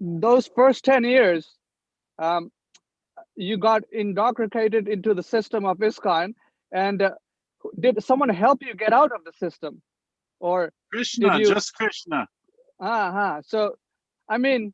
those first 10 years, um, you got indoctrinated into the system of ISKCON, and did someone help you get out of the system, or did Krishna, you? just Krishna. So, I mean,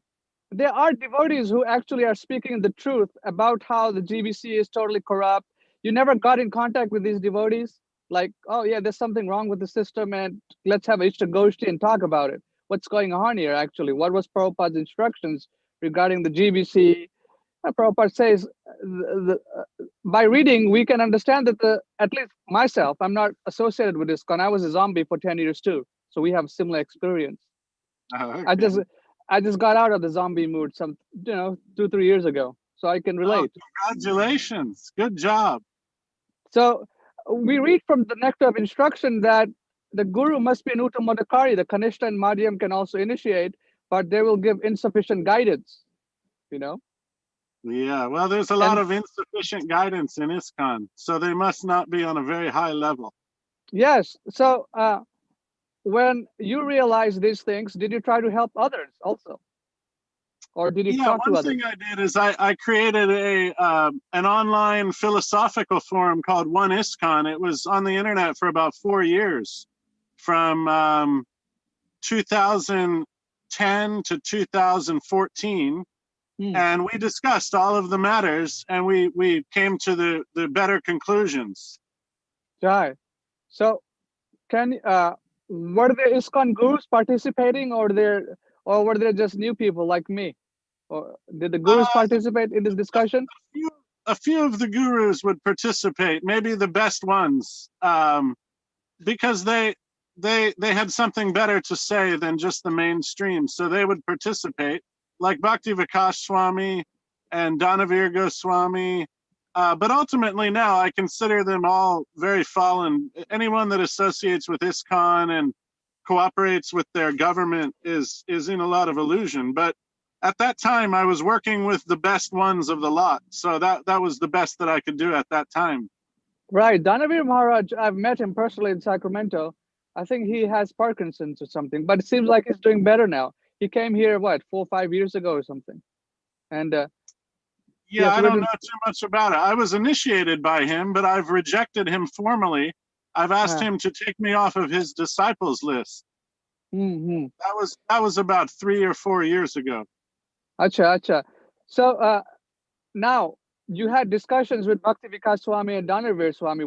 there are devotees who actually are speaking the truth about how the GBC is totally corrupt. You never got in contact with these devotees, like, oh yeah, there's something wrong with the system, and let's have a Ishta and talk about it. What's going on here actually? What was Prabhupada's instructions regarding the GBC? Prabhupada says, by reading, we can understand that at least myself, I'm not associated with this. I was a zombie for 10 years too. So we have similar experience. Oh, I okay. just I just got out of the zombie mood 2-3 years ago, so I can Oh, relate. congratulations. Good job. So we read from the nectar of instruction that the guru must be an Uttamadakari. The Kanishta and Madhyam can also initiate, but they will give insufficient guidance, you know. Yeah, well, there's a lot And of insufficient guidance in ISKCON, so they must not be on a very high level. yes, so when you realize these things, did you try to help others also, or did you Yeah, talk to one others? thing I did is I created an online philosophical forum called One ISKCON. It was on the internet for about 4 years, from 2010 to 2014, Hmm. and we discussed all of the matters, and we came to the better conclusions. Right. So can were there ISKCON gurus participating, or were there just new people like me? Or did the gurus Uh, participate in this discussion? few, a few of the gurus would participate, maybe the best ones, because they had something better to say than just the mainstream, so they would participate, like Bhakti Vikas Swami and Danavir Goswami. But ultimately, now I consider them all very fallen. Anyone that associates with ISKCON and cooperates with their government is in a lot of illusion. But at that time, I was working with the best ones of the lot, so that was the best that I could do at that time. Right. Danavir Maharaj, I've met him personally in Sacramento. I think he has Parkinson's or something, but it seems like he's doing better now. He came here, what, 4 or 5 years ago or something. And he Yeah, has I don't written. know too much about it. I was initiated by him, but I've rejected him formally. I've asked Uh, him to take me off of his disciples list. hmm That was about 3 or 4 years ago. Acha, acha. So now you had discussions with Bhakti Vikas Swami and Danavir Swami.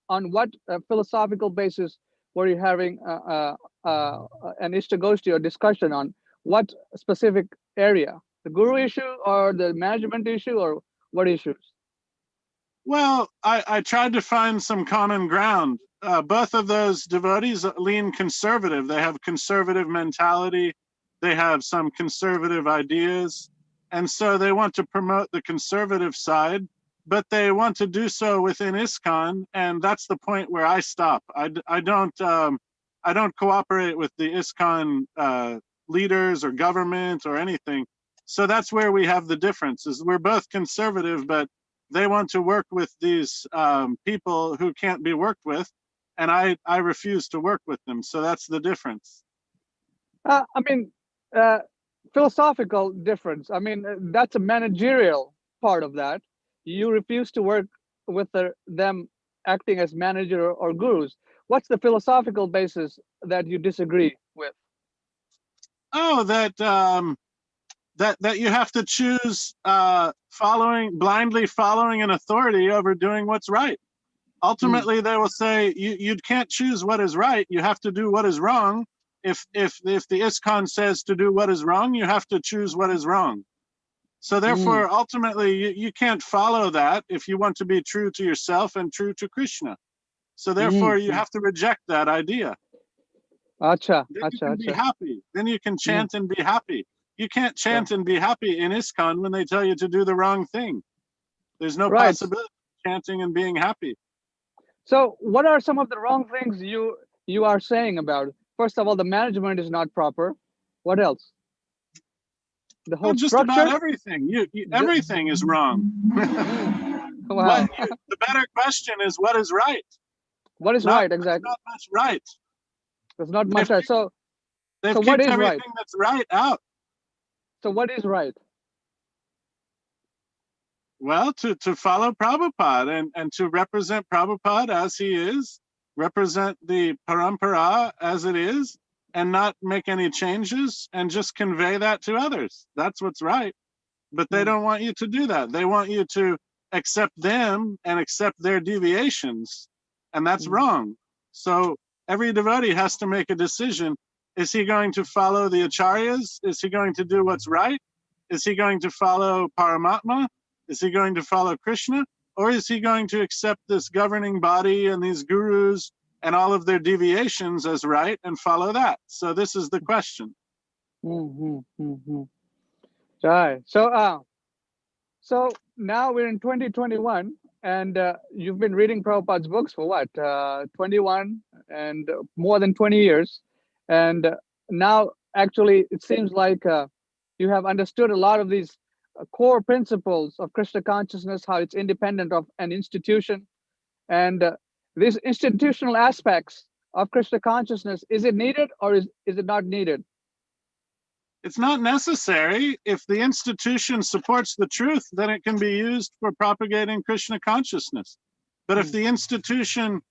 On what philosophical basis were you having an Ishtagoshti or discussion on what specific area? The guru issue or the management issue, or what issues? Well, I tried to find some common ground. Both of those devotees lean conservative. They have conservative mentality. They have some conservative ideas. And so they want to promote the conservative side, but they want to do so within ISKCON. And that's the point where I stop. I don't cooperate with the ISKCON leaders or government or anything. So that's where we have the difference. Is we're both conservative, but they want to work with these people who can't be worked with, and I refuse to work with them. So that's the difference. I mean, uh, philosophical difference. I mean, that's a managerial part of that. You refuse to work with them acting as manager or gurus. What's the philosophical basis that you disagree with? Oh, that you have to choose blindly following an authority over doing what's right. Hmm. Ultimately, they will say you can't choose what is right. You have to do what is wrong. If the ISKCON says to do what is wrong, you have to choose what is wrong. So Hmm. therefore, ultimately, you can't follow that if you want to be true to yourself and true to Krishna. So Hmm. therefore, you have to reject that idea. Acha, Then you acha, can be acha. happy. Then you can Hmm. chant and be happy. You can't Right. chant and be happy in ISKCON when they tell you to do the wrong thing. There's no Right. possibility of chanting and being happy. So, what are some of the wrong things you are saying about it? First of all, the management is not proper. What else? The Oh, whole just about structure. everything. Ju- Everything is wrong. hmm. what Wow. the better question is what is right? What is Not right there's exactly? not much right. There's not much They've right. So, they've so what kicked is right? everything that's right out. So what is right? Well, to follow Prabhupada and to represent Prabhupada as he is, represent the parampara as it is, and not make any changes and just convey that to others. That's what's right. But they Hmm. don't want you to do that. They want you to accept them and accept their deviations, and that's Hmm. wrong. So every devotee has to make a decision. Is he going to follow the acharyas? Is he going to do what's right? Is he going to follow Paramatma? Is he going to follow Krishna? Or is he going to accept this governing body and these gurus and all of their deviations as right and follow that? So this is the question. Hmm. Hmm. Hmm. Right. So now we're in 2021, and you've been reading Prabhupada's books for what, 21 and more than 20 years. And now, actually, it seems like you have understood a lot of these core principles of Krishna consciousness, how it's independent of an institution. And these institutional aspects of Krishna consciousness, is it needed or is it not needed? It's not necessary. If the institution supports the truth, then it can be used for propagating Krishna consciousness. But if Hmm. the institution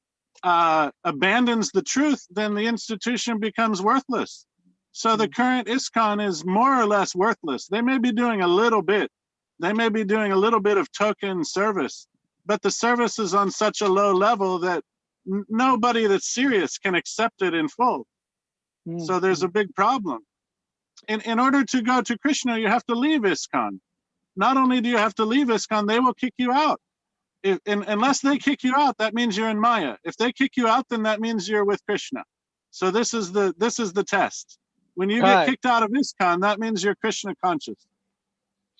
abandons the truth, then the institution becomes worthless. So the Hmm. current ISKCON is more or less worthless. They may be doing a little bit. They may be doing a little bit of token service, but the service is on such a low level that nobody that's serious can accept it in full. Hmm. So there's Hmm. a big problem. In order to go to Krishna, you have to leave ISKCON. Not only do you have to leave ISKCON, they will kick you out. Unless they kick you out, that means you're in Maya. If they kick you out, then that means you're with Krishna. So this is the test. When you get Right. kicked out of ISKCON, that means you're Krishna conscious.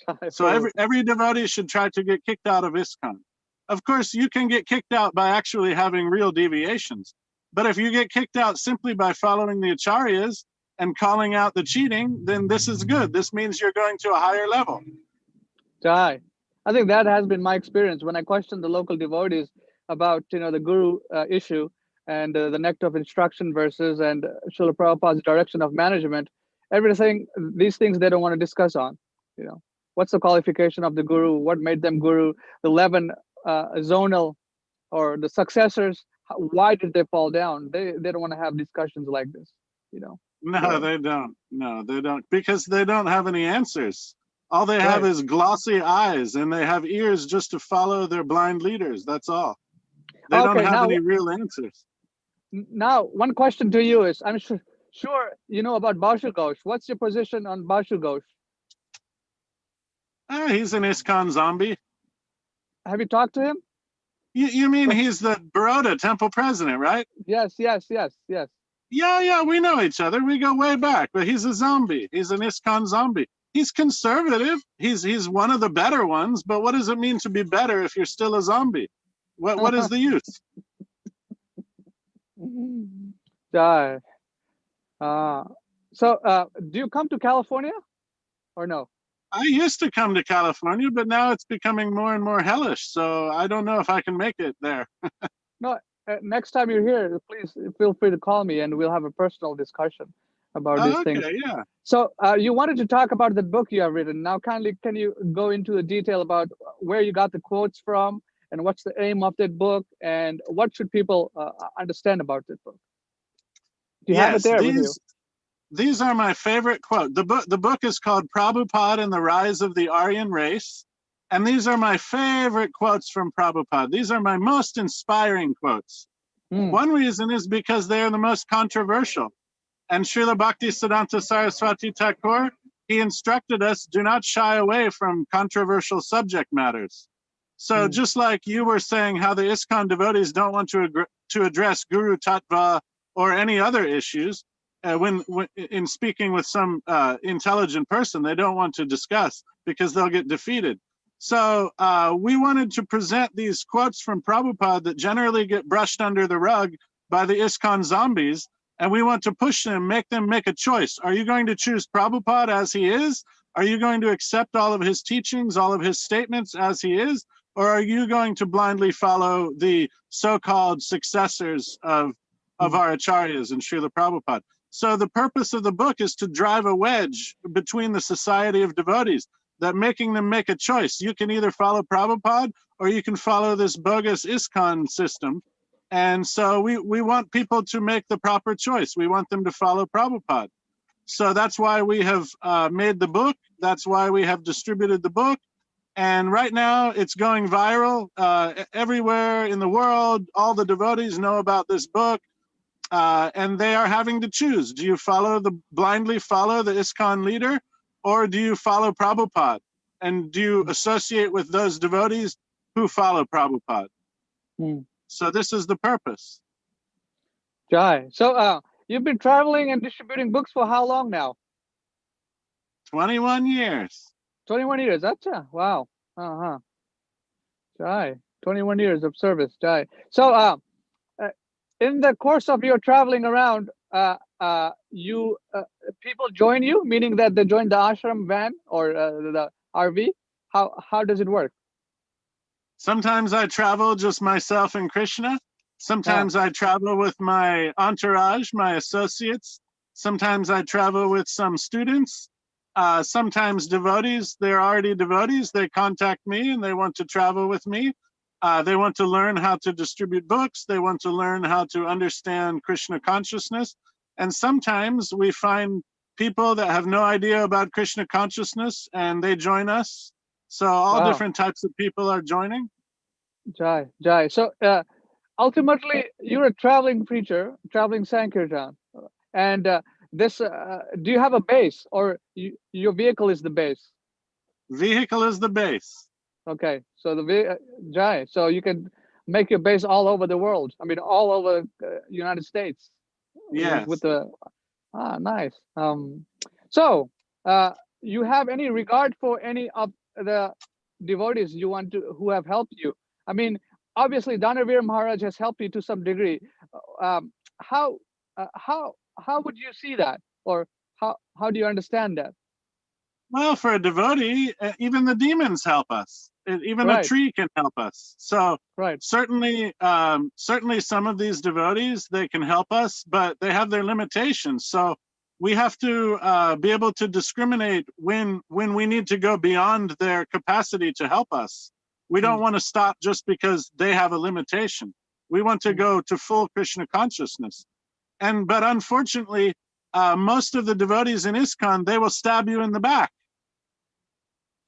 Right. So every devotee should try to get kicked out of ISKCON. Of course, you can get kicked out by actually having real deviations. But if you get kicked out simply by following the acharyas and calling out the cheating, then this is good. This means you're going to a higher level. Right. I think that has been my experience when I question the local devotees about the guru issue and the nectar of instruction verses and Srila Prabhupada's direction of management. Everything, these things they don't want to discuss on. You know, what's the qualification of the guru? What made them guru? The 11 zonal or the successors. Why did they fall down? They don't want to have discussions like this. You know. No, So they don't. No, they don't. Because they don't have any answers. All they have right. is glossy eyes and they have ears just to follow their blind leaders. That's all. They don't Okay. have Now any real answers. Now, one question to you is: I'm sure you know about Bashu Ghosh. What's your position on Bashu Ghosh? He's an ISKCON zombie. Have you talked to him? You mean But he's the Baroda temple president, right? yes, yes, yes, yes. Yeah, we know each other. We go way back, but he's a zombie. He's an ISKCON zombie. He's conservative. He's one of the better ones, but what does it mean to be better if you're still a zombie? What is the use? Die. Uh, do you come to California or no? I used to come to California, but now it's becoming more and more hellish. So I don't know if I can make it there. No. Next time you're here, please feel free to call me, and we'll have a personal discussion about these things. Okay, yeah. So you wanted to talk about the book you have written. Now, kindly, can you go into the detail about where you got the quotes from, and what's the aim of that book, and what should people understand about that book? Do you have it Yes, there with you? these are my favorite quote. The book is called Prabhupada and the Rise of the Aryan Race. And these are my favorite quotes from Prabhupada. These are my most inspiring quotes. Hmm. One reason is because they are the most controversial. And Srila Bhaktisiddhanta Saraswati Thakur, he instructed us, do not shy away from controversial subject matters. So Hmm. just like you were saying how the ISKCON devotees don't want to address Guru Tattva or any other issues, when in speaking with some intelligent person, they don't want to discuss because they'll get defeated. So we wanted to present these quotes from Prabhupada that generally get brushed under the rug by the ISKCON zombies, and we want to push them make a choice. Are you going to choose Prabhupada as he is? Are you going to accept all of his teachings, all of his statements as he is? Or are you going to blindly follow the so-called successors of Hmm. our acharyas and Srila Prabhupada? So the purpose of the book is to drive a wedge between the society of devotees, that making them make a choice. You can either follow Prabhupada or you can follow this bogus ISKCON system. And so we want people to make the proper choice. We want them to follow Prabhupada. So that's why we have made the book. That's why we have distributed the book. And right now it's going viral everywhere in the world. All the devotees know about this book. And they are having to choose. Do you blindly follow the ISKCON leader, or do you follow Prabhupada? And do you associate with those devotees who follow Prabhupada? Hmm. So this is the purpose. Jai. So you've been traveling and distributing books for how long now? 21 years. 21 years. Acha. Wow. Uh-huh. Jai. 21 years of service. Jai. So in the course of your traveling around, you people join you, meaning that they join the ashram van or the RV. How does it work? Sometimes I travel just myself and Krishna. Sometimes I travel with my entourage, my associates. Sometimes I travel with some students. Sometimes devotees, they're already devotees. They contact me and they want to travel with me. They want to learn how to distribute books. They want to learn how to understand Krishna consciousness. And sometimes we find people that have no idea about Krishna consciousness and they join us. So all Wow. different types of people are joining. Jai. Jai. So ultimately, you're a traveling preacher, traveling Sankirtan. And do you have a base, or your vehicle is the base? Vehicle is the base. Okay, so Jai, so you can make your base all over the world. I mean, all over United States. Yes. With the nice. So you have any regard for any of the devotees who have helped you? I mean, obviously, Danavir Maharaj has helped you to some degree. How how would you see that, or how do you understand that? Well, for a devotee, even the demons help us. Even a Right, tree can help us. So right. certainly, certainly some of these devotees, they can help us, but they have their limitations. So we have to be able to discriminate when we need to go beyond their capacity to help us. We don't want to stop just because they have a limitation. We want to go to full Krishna consciousness. But unfortunately, most of the devotees in ISKCON, they will stab you in the back.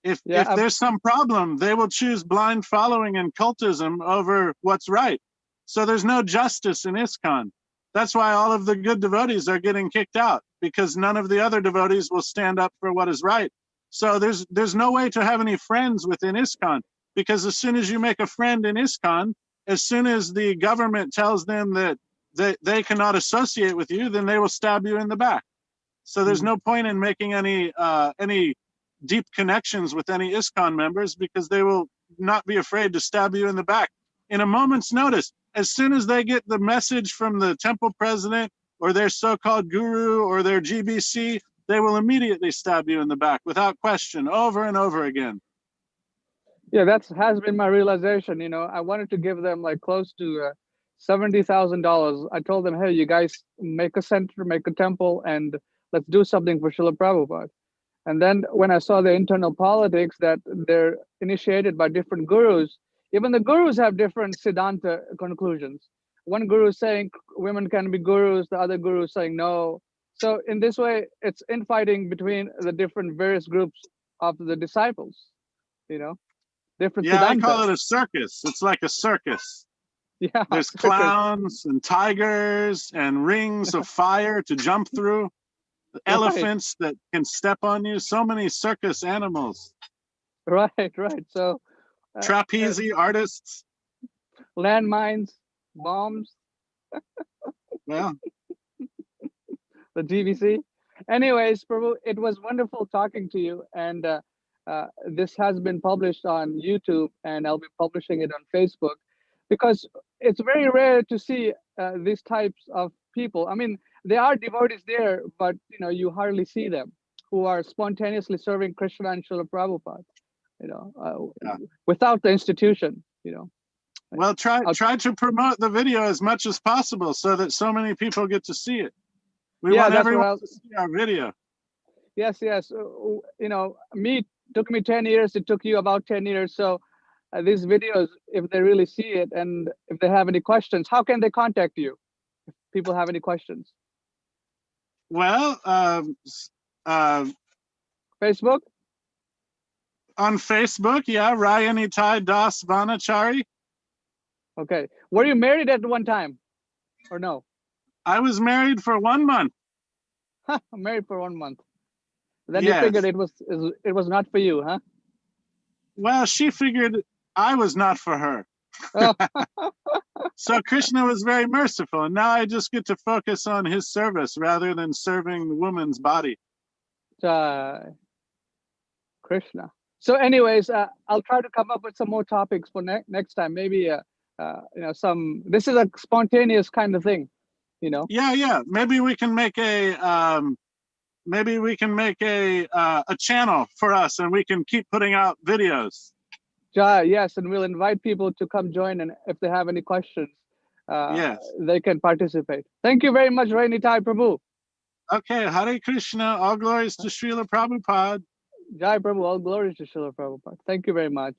If there's some problem, they will choose blind following and cultism over what's right. So there's no justice in ISKCON. That's why all of the good devotees are getting kicked out, because none of the other devotees will stand up for what is right. So there's no way to have any friends within ISKCON, because as soon as you make a friend in ISKCON, as soon as the government tells them that they cannot associate with you, then they will stab you in the back. So there's no point in making any deep connections with any ISKCON members, because they will not be afraid to stab you in the back in a moment's notice. As soon as they get the message from the temple president or their so-called guru or their GBC, they will immediately stab you in the back without question, over and over again. Yeah, that has been my realization. I wanted to give them like close to $70,000. I told them, hey, you guys make a center, make a temple, and let's do something for Srila Prabhupada. And then when I saw the internal politics that they're initiated by different gurus, even the gurus have different Siddhanta conclusions. One guru is saying women can be gurus, the other guru is saying no. So in this way, it's infighting between the different various groups of the disciples, different Yeah, I call Siddhanta. it a circus. It's like a circus. Yeah, There's circus. clowns and tigers and rings of fire to jump through. Elephants that can step on you. So many circus animals. Right. So Trapeze artists. landmines, bombs, Yeah. the GVC. Anyways, Prabhu, it was wonderful talking to you. And this has been published on YouTube, and I'll be publishing it on Facebook, because it's very rare to see these types of people. I mean, there are devotees there, but you hardly see them who are spontaneously serving Krishna and Srila Prabhupada, without the institution, Well, try to promote the video as much as possible so that so many people get to see it. We Yeah, want that's what everyone I. to see our video. Yes, yes. You know, me took me 10 years. It took you about 10 years. So these videos, if they really see it and if they have any questions, how can they contact you? If people have any questions, Well, uh, Facebook. on Facebook, yeah, Rayanitai Das Vanachari. Okay. Were you married at one time or no? I was married for 1 month. Married for 1 month. Then you figured Yes. it was not for you, huh? Well, she figured I was not for her. Oh, So Krishna was very merciful, and now I just get to focus on his service rather than serving the woman's body. Jai Krishna. So, anyways, I'll try to come up with some more topics for next time. Maybe, you know, some. This is a spontaneous kind of thing, you know. Yeah, yeah. Maybe we can make a channel for us, and we can keep putting out videos. Jai, yes, and we'll invite people to come join, and if they have any questions, Yes. they can participate. Thank you very much, Rainitai Prabhu. Okay. Hare Krishna. All glories to Srila Prabhupada. Jai Prabhu, all glories to Srila Prabhupada. Thank you very much.